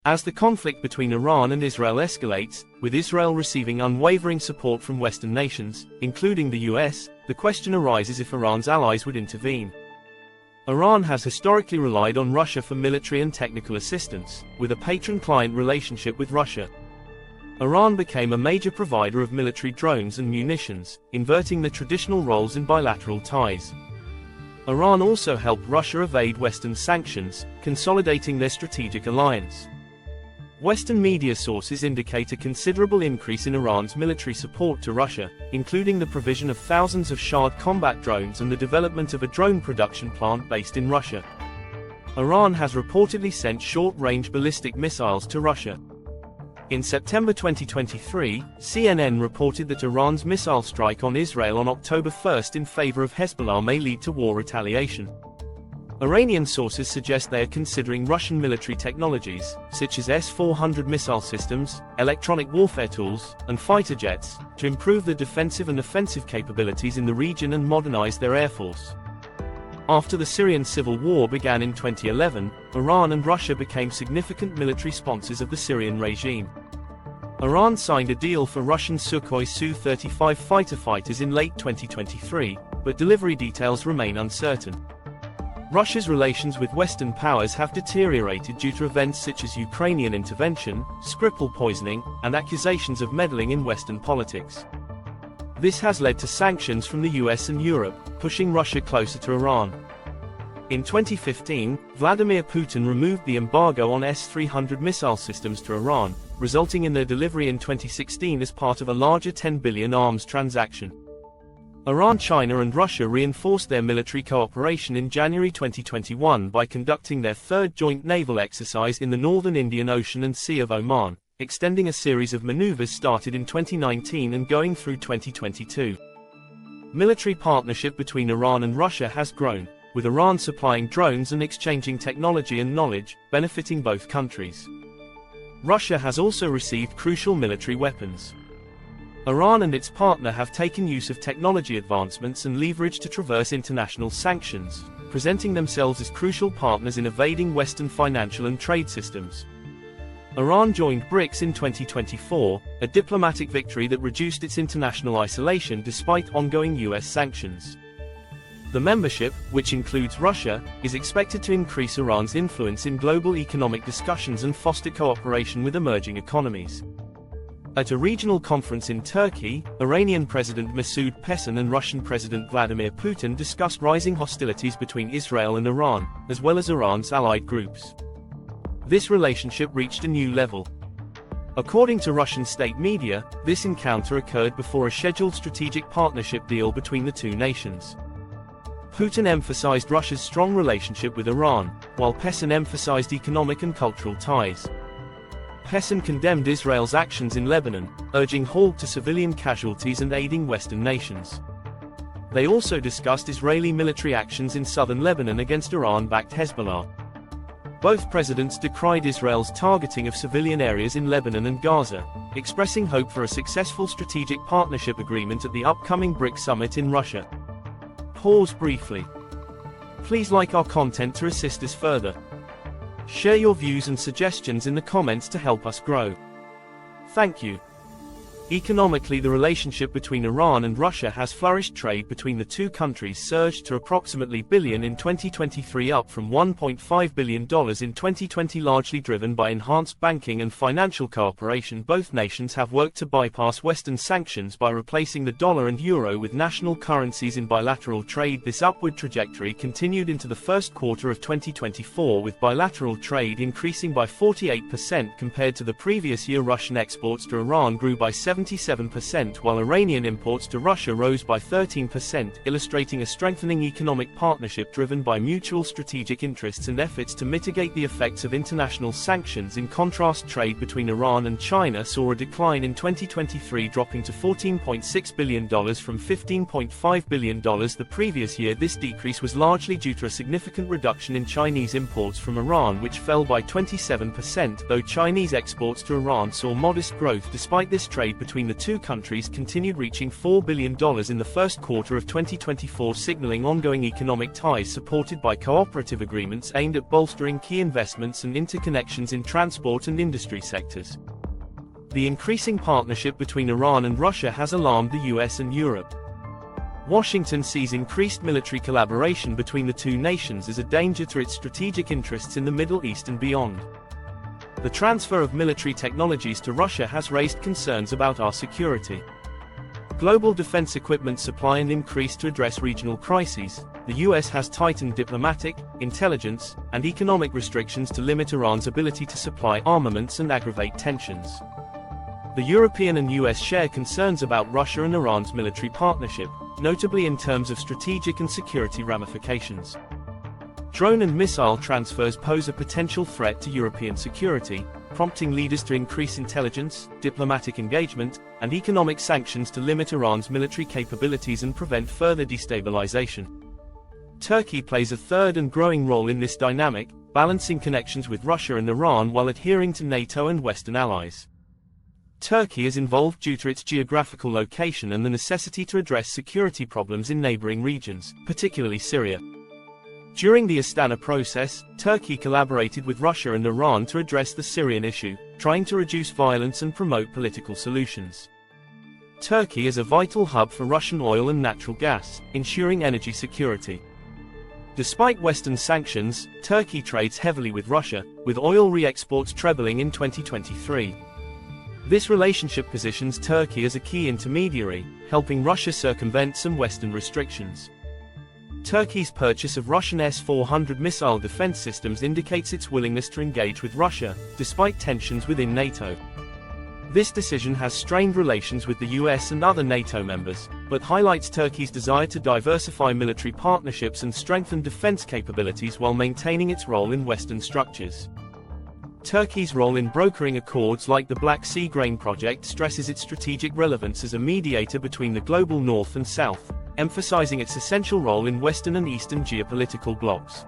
As the conflict between Iran and Israel escalates, with Israel receiving unwavering support from Western nations, including the US, the question arises if Iran's allies would intervene. Iran has historically relied on Russia for military and technical assistance, with a patron-client relationship with Russia. Iran became a major provider of military drones and munitions, inverting the traditional roles in bilateral ties. Iran also helped Russia evade Western sanctions, consolidating their strategic alliance. Western media sources indicate a considerable increase in Iran's military support to Russia, including the provision of thousands of Shahd combat drones and the development of a drone production plant based in Russia. Iran has reportedly sent short-range ballistic missiles to Russia. In September 2023, CNN reported that Iran's missile strike on Israel on October 1 in favor of Hezbollah may lead to war retaliation. Iranian sources suggest they are considering Russian military technologies, such as S-400 missile systems, electronic warfare tools, and fighter jets, to improve the defensive and offensive capabilities in the region and modernize their air force. After the Syrian civil war began in 2011, Iran and Russia became significant military sponsors of the Syrian regime. Iran signed a deal for Russian Sukhoi Su-35 fighter fighters in late 2023, but delivery details remain uncertain. Russia's relations with Western powers have deteriorated due to events such as Ukrainian intervention, Skripal poisoning, and accusations of meddling in Western politics. This has led to sanctions from the US and Europe, pushing Russia closer to Iran. In 2015, Vladimir Putin removed the embargo on S-300 missile systems to Iran, resulting in their delivery in 2016 as part of a larger $10 billion arms transaction. Iran, China and Russia reinforced their military cooperation in January 2021 by conducting their third joint naval exercise in the northern Indian Ocean and Sea of Oman, extending a series of maneuvers started in 2019 and going through 2022. Military partnership between Iran and Russia has grown, with Iran supplying drones and exchanging technology and knowledge, benefiting both countries. Russia has also received crucial military weapons. Iran and its partner have taken use of technology advancements and leverage to traverse international sanctions, presenting themselves as crucial partners in evading Western financial and trade systems. Iran joined BRICS in 2024, a diplomatic victory that reduced its international isolation despite ongoing US sanctions. The membership, which includes Russia, is expected to increase Iran's influence in global economic discussions and foster cooperation with emerging economies. At a regional conference in Turkey, Iranian President Masoud Pezeshkian and Russian President Vladimir Putin discussed rising hostilities between Israel and Iran, as well as Iran's allied groups. This relationship reached a new level. According to Russian state media, this encounter occurred before a scheduled strategic partnership deal between the two nations. Putin emphasized Russia's strong relationship with Iran, while Pezeshkian emphasized economic and cultural ties. Pezeshkian condemned Israel's actions in Lebanon, urging halt to civilian casualties and aiding Western nations. They also discussed Israeli military actions in southern Lebanon against Iran-backed Hezbollah. Both presidents decried Israel's targeting of civilian areas in Lebanon and Gaza, expressing hope for a successful strategic partnership agreement at the upcoming BRICS summit in Russia. Pause briefly. Please like our content to assist us further. Share your views and suggestions in the comments to help us grow. Thank you. Economically, the relationship between Iran and Russia has flourished. Trade between the two countries surged to approximately $1 billion in 2023, up from $1.5 billion in 2020, largely driven by enhanced banking and financial cooperation. Both nations have worked to bypass Western sanctions by replacing the dollar and euro with national currencies in bilateral trade. This upward trajectory continued into the first quarter of 2024, with bilateral trade increasing by 48% compared to the previous year. Russian exports to Iran grew by 77%, while Iranian imports to Russia rose by 13%, illustrating a strengthening economic partnership driven by mutual strategic interests and efforts to mitigate the effects of international sanctions. In contrast, trade between Iran and China saw a decline in 2023, dropping to $14.6 billion from $15.5 billion the previous year. This decrease was largely due to a significant reduction in Chinese imports from Iran, which fell by 27%, though Chinese exports to Iran saw modest growth. Despite this, trade between between the two countries continued, reaching $4 billion in the first quarter of 2024, signaling ongoing economic ties supported by cooperative agreements aimed at bolstering key investments and interconnections in transport and industry sectors. The increasing partnership between Iran and Russia has alarmed the US and Europe. Washington sees increased military collaboration between the two nations as a danger to its strategic interests in the Middle East and beyond. The transfer of military technologies to Russia has raised concerns about our security. Global defense equipment supply and increase to address regional crises. The US has tightened diplomatic, intelligence, and economic restrictions to limit Iran's ability to supply armaments and aggravate tensions. The European and US share concerns about Russia and Iran's military partnership, notably in terms of strategic and security ramifications. Drone and missile transfers pose a potential threat to European security, prompting leaders to increase intelligence, diplomatic engagement, and economic sanctions to limit Iran's military capabilities and prevent further destabilization. Turkey plays a third and growing role in this dynamic, balancing connections with Russia and Iran while adhering to NATO and Western allies. Turkey is involved due to its geographical location and the necessity to address security problems in neighboring regions, particularly Syria. During the Astana process, Turkey collaborated with Russia and Iran to address the Syrian issue, trying to reduce violence and promote political solutions. Turkey is a vital hub for Russian oil and natural gas, ensuring energy security. Despite Western sanctions, Turkey trades heavily with Russia, with oil re-exports trebling in 2023. This relationship positions Turkey as a key intermediary, helping Russia circumvent some Western restrictions. Turkey's purchase of Russian S-400 missile defense systems indicates its willingness to engage with Russia, despite tensions within NATO. This decision has strained relations with the US and other NATO members, but highlights Turkey's desire to diversify military partnerships and strengthen defense capabilities while maintaining its role in Western structures. Turkey's role in brokering accords like the Black Sea Grain Project stresses its strategic relevance as a mediator between the global North and South, emphasizing its essential role in Western and Eastern geopolitical blocs.